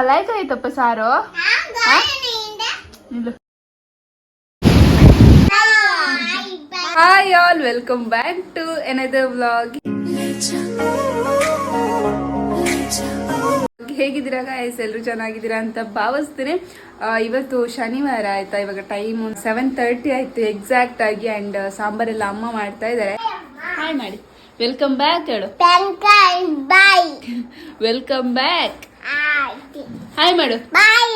Like ಆಯ್ತಪ್ಪ ಸಾರು. Hi all, welcome back to another vlog. ಹೇಗಿದ್ದೀರಾ ಗೈಸ್? ಎಲ್ಲರೂ ಚೆನ್ನಾಗಿದ್ದೀರಾ ಅಂತ ಭಾವಿಸ್ತೀನಿ. ಇವತ್ತು ಶನಿವಾರ ಆಯ್ತಾ, ಇವಾಗ ಟೈಮ್ 7:30 ಆಯ್ತು ಎಕ್ಸಾಕ್ಟ್ ಆಗಿ. ಅಂಡ್ ಸಾಂಬಾರೆಲ್ಲ ಅಮ್ಮ ಮಾಡ್ತಾ ಇದ್ದಾರೆ. ಹಾಯ್ ಮಾಡಿ, ವೆಲ್ಕಮ್ ಬ್ಯಾಕ್ ಹೇಳು. Welcome back. ಹಾಯ್ ಮಾಡು. ಹಾಯ್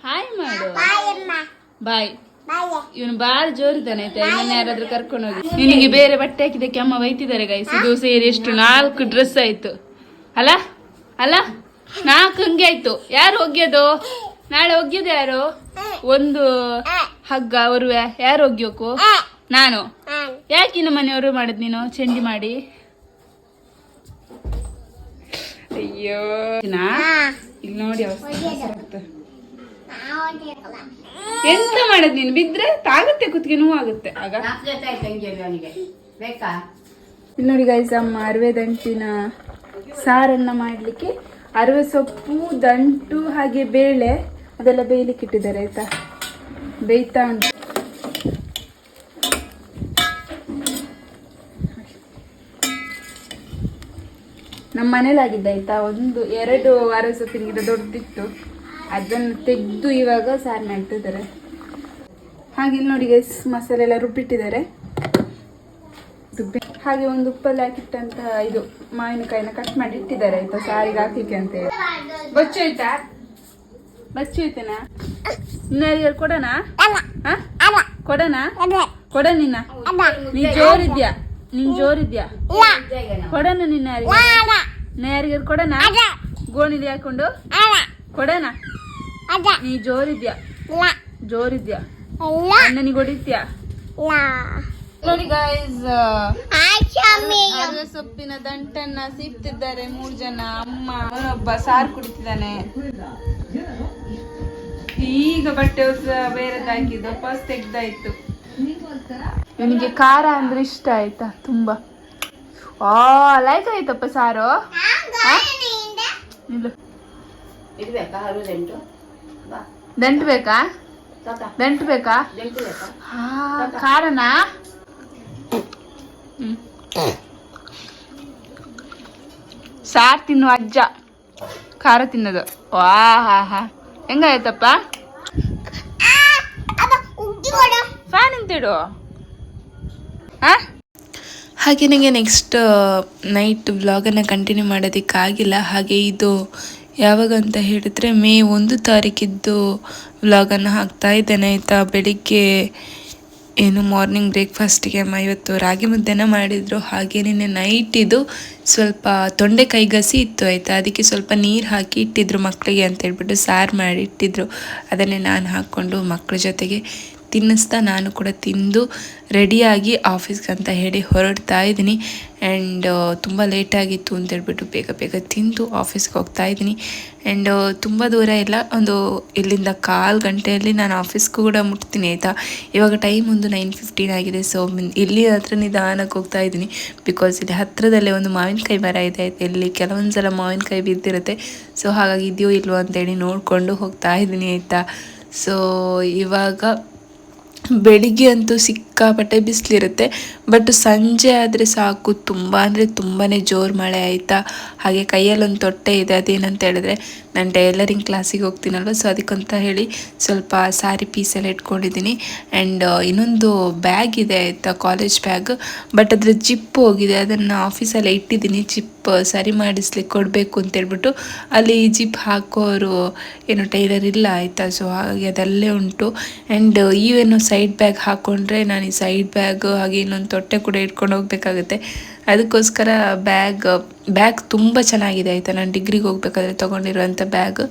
ಹಾಯ್ ಮಾಡು. ಬಾಯ್. ಇವನು ಬಾಳ ಜೋರಿದ್ದಾನೆ ಆಯ್ತಾ. ಇವನ್ನ ಯಾರಾದ್ರೂ ಕರ್ಕೊಂಡು ಹೋಗಿ. ನಿನಗೆ ಬೇರೆ ಬಟ್ಟೆ ಹಾಕಿದಕ್ಕೆ ಅಮ್ಮ ಬೈತಿದ್ದಾರೆ ಗೈಸ್. ಇದು ಸೇರಿ ಎಷ್ಟು 4 ಡ್ರೆಸ್ ಆಯ್ತು ಅಲ್ಲ ಅಲ್ಲ, 4 ಹಂಗೆ ಆಯ್ತು. ಯಾರು ಒಗ್ಯೋದು? ನಾಳೆ ಒಗ್ಯೋದು ಯಾರು? ಒಂದು ಹಗ್ಗ ಅವರು ಯಾರು ಒಗ್ಯೋಕು? ನಾನು. ಯಾಕೆ ಇನ್ನು ಮನೆಯವರು ಮಾಡಿದ್ ನೀನು ಚಂಡಿ ಮಾಡಿ? ಅಯ್ಯೋ ಇಲ್ಲಿ ನೋಡಿ ಎಂತ ಮಾಡದ್ ನೀನು? ಬಿದ್ರೆ ತಾಗುತ್ತೆ, ಕುತ್ತಿಗೆ ನೋವು ಆಗುತ್ತೆ ಆಗ. ಇಲ್ಲಿ ನೋಡಿ ಗೈಸ್, ಅಮ್ಮ ಅರವೆ ದಂಟಿನ ಸಾರನ್ನ ಮಾಡ್ಲಿಕ್ಕೆ ಅರವೆ ಸೊಪ್ಪು, ದಂಟು ಹಾಗೆ ಬೇಳೆ ಅದೆಲ್ಲ ಬೇಯಲಿಕ್ಕೆ ಇಟ್ಟಿದ್ದಾರೆ ಆಯ್ತಾ. ಬೇಯ್ತಾ ಉಂಟು. ನಮ್ಮ ಮನೇಲಿ ಆಗಿದ್ದ ಆಯ್ತಾ. 2 ಅರವೆ ಸೊಪ್ಪಿನ ಗಿಡ ದೊಡ್ಡದಿತ್ತು, ಅದನ್ನು ತೆಗೆದು ಇವಾಗ ಸಾರು ಮಾಡ್ತಿದ್ದಾರೆ. ಹಾಗೆ ಇಲ್ಲಿ ನೋಡಿ ಗೈಸ್, ಮಸಾಲೆ ಎಲ್ಲ ರುಬ್ಬಿಟ್ಟಿದ್ದಾರೆ. ಹಾಗೆ ಒಂದು ಉಪ್ಪಲ್ಲಿ ಹಾಕಿಟ್ಟಂತ ಇದು ಮಾವಿನಕಾಯಿನ ಕಟ್ ಮಾಡಿ ಇಟ್ಟಿದ್ದಾರೆ ಆಯ್ತಾ, ಸಾರಿಗೆ ಹಾಕ್ಲಿಕ್ಕೆ ಅಂತ ಹೇಳಿ. ಬಚ್ಚು ಆಯ್ತಾ? ಬಚ್ಚು ಆಯ್ತೇನಾ? ಇನ್ನಾರಿಗಾರು ಕೊಡೋಣ? ಕೊಡೋಣ? ಕೊಡ ನಿನ್ನ. ನೀನ್ ಜೋರಿದ್ಯಾ? ಕೊಡೋಣ ನಿನ್ನ. ಯಾರಿಗಾರು ಕೊಡೋಣ? ಗೋಣಿಲಿ ಹಾಕೊಂಡು ಕೊಡೋಣ? ನೀ ಜೋರಿದ್ಯಾ? ಅಣ್ಣನಿಗೆ ಹೊಡಿತ್ಯಾ? ನೋಡಿ ಗೈಸ್, ಅರವೆ ಸೊಪ್ಪಿನ ದಂಟನ್ನ ಸಿಕ್ತಿದ್ದಾರೆ 3 ಜನ. ಅಮ್ಮ, ಅವನೊಬ್ಬ ಸಾರು ಕುಡಿತಿದ್ದಾನೆ. ಈಗ ಬಟ್ಟೆ ಬೇರೆದ್ ಹಾಕಿದ್ದು ವಾಪಸ್ ತೆಗ್ದಾಯ್ತು. ನನಗೆ ಖಾರ ಅಂದ್ರೆ ಇಷ್ಟ ಆಯ್ತಾ ತುಂಬಾ. ಲೈಕ್ ಆಯ್ತಪ್ಪ ಸಾರು. ದಂಟು ಬೇಕಾ? ಖಾರನಾ? ಸಾರು ತಿನ್ನುವ ಅಜ್ಜ ಖಾರ ತಿನ್ನೋದು. ಹೆಂಗಾಯ್ತಪ್ಪ? ಫ್ಯಾನ್ ಇಂತಿಡು. ಹಾಗೆ ನನಗೆ ನೆಕ್ಸ್ಟ್ ನೈಟ್ ವ್ಲಾಗನ್ನು ಕಂಟಿನ್ಯೂ ಮಾಡೋದಕ್ಕಾಗಿಲ್ಲ. ಹಾಗೆ ಇದು ಯಾವಾಗ ಅಂತ ಹೇಳಿದ್ರೆ ಮೇ 1 ತಾರೀಕಿದ್ದು ವ್ಲಾಗನ್ನು ಹಾಕ್ತಾ ಇದ್ದೇನೆ ಆಯಿತಾ. ಬೆಳಿಗ್ಗೆ ಏನು ಮಾರ್ನಿಂಗ್ ಬ್ರೇಕ್ಫಾಸ್ಟಿಗೆ ಅಮ್ಮ ಇವತ್ತು ರಾಗಿ ಮುದ್ದೆನ ಮಾಡಿದರು. ಹಾಗೆ ನಿನ್ನೆ ನೈಟ್ ಇದು ಸ್ವಲ್ಪ ತೊಂಡೆಕಾಯಿ ಗಸಿ ಇತ್ತು ಆಯಿತಾ, ಅದಕ್ಕೆ ಸ್ವಲ್ಪ ನೀರು ಹಾಕಿ ಇಟ್ಟಿದ್ರು ಮಕ್ಕಳಿಗೆ ಅಂತ ಹೇಳ್ಬಿಟ್ಟು ಸಾರು ಮಾಡಿ ಇಟ್ಟಿದ್ರು. ಅದನ್ನೇ ನಾನು ಹಾಕ್ಕೊಂಡು ಮಕ್ಕಳ ಜೊತೆಗೆ ತಿನ್ನಿಸ್ತಾ ನಾನು ಕೂಡ ತಿಂದು ರೆಡಿಯಾಗಿ ಆಫೀಸ್ಗೆ ಅಂತ ಹೇಳಿ ಹೊರಡ್ತಾ ಇದ್ದೀನಿ. ಆ್ಯಂಡ್ ತುಂಬ ಲೇಟಾಗಿತ್ತು ಅಂತ ಹೇಳ್ಬಿಟ್ಟು ಬೇಗ ತಿಂದು ಆಫೀಸ್ಗೆ ಹೋಗ್ತಾ ಇದ್ದೀನಿ. ಆ್ಯಂಡ್ ತುಂಬ ದೂರ ಇಲ್ಲ, ಒಂದು ಇಲ್ಲಿಂದ 1/4 ಗಂಟೆಯಲ್ಲಿ ನಾನು ಆಫೀಸ್ಗೂ ಕೂಡ ಮುಟ್ತೀನಿ ಆಯಿತಾ. ಇವಾಗ ಟೈಮ್ ಒಂದು 9:15 ಆಗಿದೆ. ಸೊ ಇಲ್ಲಿ ಹತ್ರ ನಿಧಾನಕ್ಕೆ ಹೋಗ್ತಾ ಇದ್ದೀನಿ. ಬಿಕಾಸ್ ಇಲ್ಲಿ ಹತ್ತಿರದಲ್ಲೇ ಒಂದು ಮಾವಿನಕಾಯಿ ಮರ ಇದೆ ಆಯ್ತು. ಇಲ್ಲಿ ಕೆಲವೊಂದು ಸಲ ಮಾವಿನಕಾಯಿ ಬಿದ್ದಿರುತ್ತೆ. ಸೊ ಹಾಗಾಗಿ ಇದೆಯೋ ಇಲ್ವೋ ಅಂತೇಳಿ ನೋಡಿಕೊಂಡು ಹೋಗ್ತಾ ಇದ್ದೀನಿ ಆಯಿತಾ. ಸೊ ಇವಾಗ ಬೆಳಿಗ್ಗೆ ಅಂತೂ ಸಿಕ್ಕಾಪಟ್ಟೆ ಬಿಸಿಲಿರುತ್ತೆ, ಬಟ್ ಸಂಜೆ ಆದರೆ ಸಾಕು ತುಂಬ ಅಂದರೆ ತುಂಬಾ ಜೋರು ಮಳೆ ಆಯಿತಾ. ಹಾಗೆ ಕೈಯಲ್ಲೊಂದು ತೊಟ್ಟೆ ಇದೆ, ಅದೇನಂತ ಹೇಳಿದ್ರೆ ನಾನು ಟೈಲರಿಂಗ್ ಕ್ಲಾಸಿಗೆ ಹೋಗ್ತೀನಲ್ವ, ಸೊ ಅದಕ್ಕಂತ ಹೇಳಿ ಸ್ವಲ್ಪ ಸಾರಿ ಪೀಸೆಲ್ಲ ಇಟ್ಕೊಂಡಿದ್ದೀನಿ. ಆ್ಯಂಡ್ ಇನ್ನೊಂದು ಬ್ಯಾಗ್ ಇದೆ ಆಯಿತಾ, ಕಾಲೇಜ್ ಬ್ಯಾಗ್, ಬಟ್ ಅದರ ಜಿಪ್ ಹೋಗಿದೆ. ಅದನ್ನು ಆಫೀಸಲ್ಲೇ ಇಟ್ಟಿದ್ದೀನಿ, ಜಿಪ್ ಸರಿ ಮಾಡಿಸ್ಲಿಕ್ಕೆ ಕೊಡಬೇಕು ಅಂತೇಳ್ಬಿಟ್ಟು. ಅಲ್ಲಿ ಜಿಪ್ ಹಾಕೋರು ಏನು ಟೈಲರ್ ಇಲ್ಲ ಆಯಿತಾ. ಸೊ ಹಾಗಾಗಿ ಅದಲ್ಲೇ ಉಂಟು. ಆ್ಯಂಡ್ ಈವೇನು ಸೈಡ್ ಬ್ಯಾಗ್ ಹಾಕ್ಕೊಂಡ್ರೆ ನಾನು ಈ ಸೈಡ್ ಬ್ಯಾಗ್ ಹಾಗೆ ಇನ್ನೊಂದು ತೊಟ್ಟೆ ಕೂಡ ಇಟ್ಕೊಂಡು ಹೋಗಬೇಕಾಗುತ್ತೆ. ಅದಕ್ಕೋಸ್ಕರ ಬ್ಯಾಗ್ ತುಂಬ ಚೆನ್ನಾಗಿದೆ ಆಯಿತಾ. ನಾನು ಡಿಗ್ರಿಗೆ ಹೋಗ್ಬೇಕಾದ್ರೆ ತೊಗೊಂಡಿರುವಂಥ ಬ್ಯಾಗ್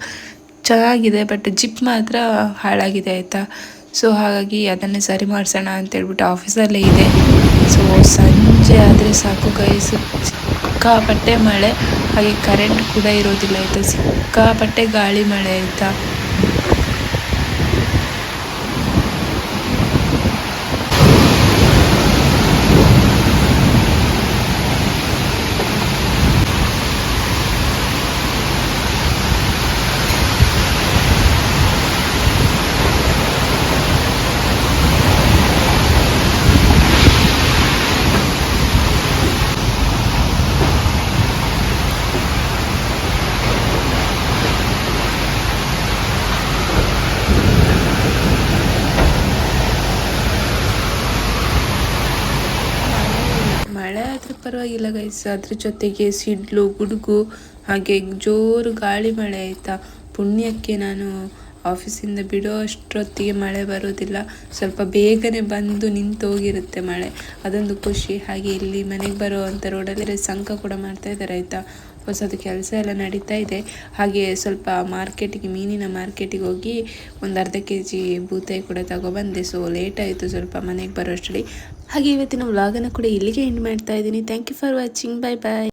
ಚೆನ್ನಾಗಿದೆ, ಬಟ್ ಜಿಪ್ ಮಾತ್ರ ಹಾಳಾಗಿದೆ ಆಯಿತಾ. ಸೊ ಹಾಗಾಗಿ ಅದನ್ನೇ ಸರಿ ಮಾಡಿಸೋಣ ಅಂತೇಳ್ಬಿಟ್ಟು ಆಫೀಸಲ್ಲೇ ಇದೆ. ಸೊ ಸಂಜೆ ಆದರೆ ಸಾಕು ಗೈಸ್, ಸಿಕ್ಕಾಪಟ್ಟೆ ಮಳೆ, ಹಾಗೆ ಕರೆಂಟ್ ಕೂಡ ಇರೋದಿಲ್ಲ ಆಯಿತಾ. ಸಿಕ್ಕಾಪಟ್ಟೆ ಗಾಳಿ ಮಳೆ ಆಯಿತಾ. ಮಳೆ ಆದರೆ ಪರವಾಗಿಲ್ಲ ಗೈಸ್, ಅದ್ರ ಜೊತೆಗೆ ಸಿಡ್ಲು ಗುಡುಗು ಹಾಗೆ ಜೋರು ಗಾಳಿ ಮಳೆ ಆಯಿತಾ. ಪುಣ್ಯಕ್ಕೆ ನಾನು ಆಫೀಸಿಂದ ಬಿಡೋ ಅಷ್ಟೊತ್ತಿಗೆ ಮಳೆ ಬರೋದಿಲ್ಲ, ಸ್ವಲ್ಪ ಬೇಗನೆ ಬಂದು ನಿಂತು ಹೋಗಿರುತ್ತೆ ಮಳೆ, ಅದೊಂದು ಖುಷಿ. ಹಾಗೆ ಇಲ್ಲಿ ಮನೆಗೆ ಬರೋ ಅಂಥ ರೋಡಲ್ಲಿ ಸಂಕ ಕೂಡ ಮಾಡ್ತಾ ಇದ್ದಾರೆ ಆಯಿತಾ. ಹೊಸದು ಕೆಲಸ ಎಲ್ಲ ನಡೀತಾ ಇದೆ. ಹಾಗೆ ಸ್ವಲ್ಪ ಮಾರ್ಕೆಟಿಗೆ, ಮೀನಿನ ಮಾರ್ಕೆಟಿಗೆ ಹೋಗಿ ಒಂದು ಅರ್ಧ kg ಬೂತಾಯಿ ಕೂಡ ತಗೊಬಂದೆ. ಸೊ ಲೇಟ್ ಆಯಿತು ಸ್ವಲ್ಪ ಮನೆಗೆ ಬರೋ ಅಷ್ಟರಲ್ಲಿ. ಹಾಗೆ ಇವತ್ತಿನ ವ್ಲಾಗನ್ನು ಕೂಡ ಇಲ್ಲಿಗೆ ಎಂಡ್ ಮಾಡ್ತಾ ಇದ್ದೀನಿ. Thank you for watching. Bye bye.